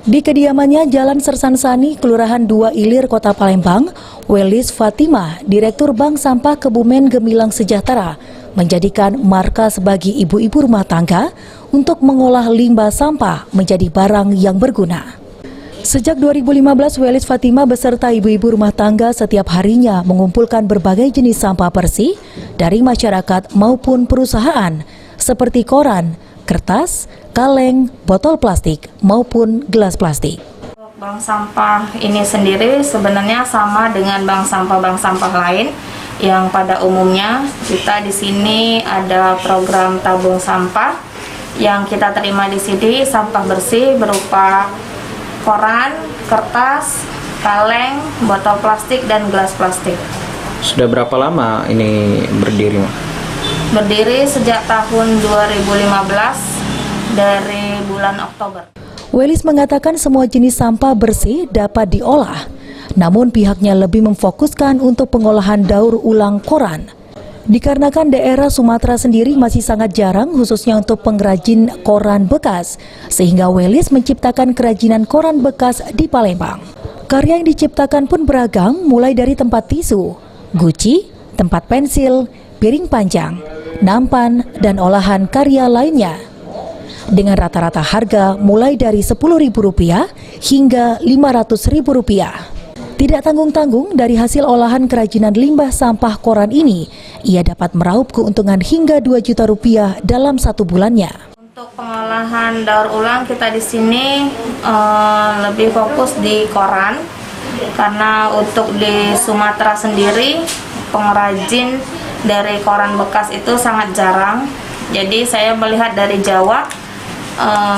Di kediamannya Jalan Sersansani, Kelurahan 2 Ilir, Kota Palembang, Welis Fatimah, Direktur Bank Sampah Kebumen Gemilang Sejahtera, menjadikan markas bagi ibu-ibu rumah tangga untuk mengolah limbah sampah menjadi barang yang berguna. Sejak 2015, Welis Fatimah beserta ibu-ibu rumah tangga setiap harinya mengumpulkan berbagai jenis sampah bersih dari masyarakat maupun perusahaan, seperti koran, kertas, kaleng, botol plastik, maupun gelas plastik. Bank sampah ini sendiri sebenarnya sama dengan bank sampah lain yang pada umumnya kita di sini ada program tabung sampah yang kita terima di sini sampah bersih berupa koran, kertas, kaleng, botol plastik, dan gelas plastik. Sudah berapa lama ini berdiri, Mak? Berdiri sejak tahun 2015 dari bulan Oktober. Welis mengatakan semua jenis sampah bersih dapat diolah, namun pihaknya lebih memfokuskan untuk pengolahan daur ulang koran. Dikarenakan daerah Sumatera sendiri masih sangat jarang khususnya untuk pengrajin koran bekas, sehingga Welis menciptakan kerajinan koran bekas di Palembang. Karya yang diciptakan pun beragam, mulai dari tempat tisu, guci, tempat pensil, piring panjang, nampan, dan olahan karya lainnya. Dengan rata-rata harga mulai dari Rp10.000 hingga Rp500.000. Tidak tanggung-tanggung, dari hasil olahan kerajinan limbah sampah koran ini, ia dapat meraup keuntungan hingga Rp2 juta dalam 1 bulannya. Untuk pengolahan daur ulang kita di sini lebih fokus di koran, karena untuk di Sumatera sendiri pengrajin dari koran bekas itu sangat jarang. Jadi saya melihat dari Jawa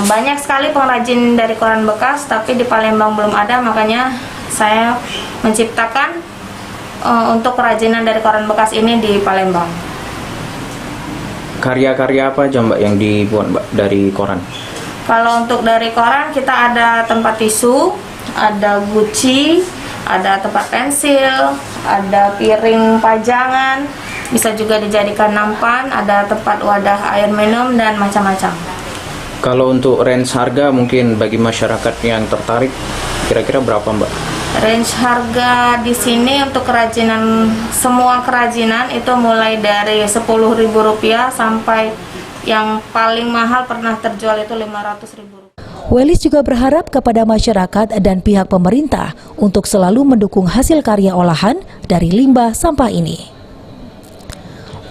banyak sekali pengrajin dari koran bekas, tapi di Palembang belum ada, makanya saya menciptakan untuk kerajinan dari koran bekas ini di Palembang. Karya-karya apa aja, Mbak, yang dibuat, Mbak, dari koran? Kalau untuk dari koran kita ada tempat tisu, ada guci, ada tempat pensil, ada piring pajangan, bisa juga dijadikan nampan, ada tempat wadah air minum, dan macam-macam. Kalau untuk range harga mungkin bagi masyarakat yang tertarik, kira-kira berapa, Mbak? Range harga di sini untuk kerajinan, semua kerajinan itu mulai dari Rp10.000 sampai yang paling mahal pernah terjual itu Rp500.000. Welis juga berharap kepada masyarakat dan pihak pemerintah untuk selalu mendukung hasil karya olahan dari limbah sampah ini.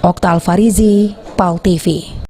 Okta Alfarizi, PAU TV.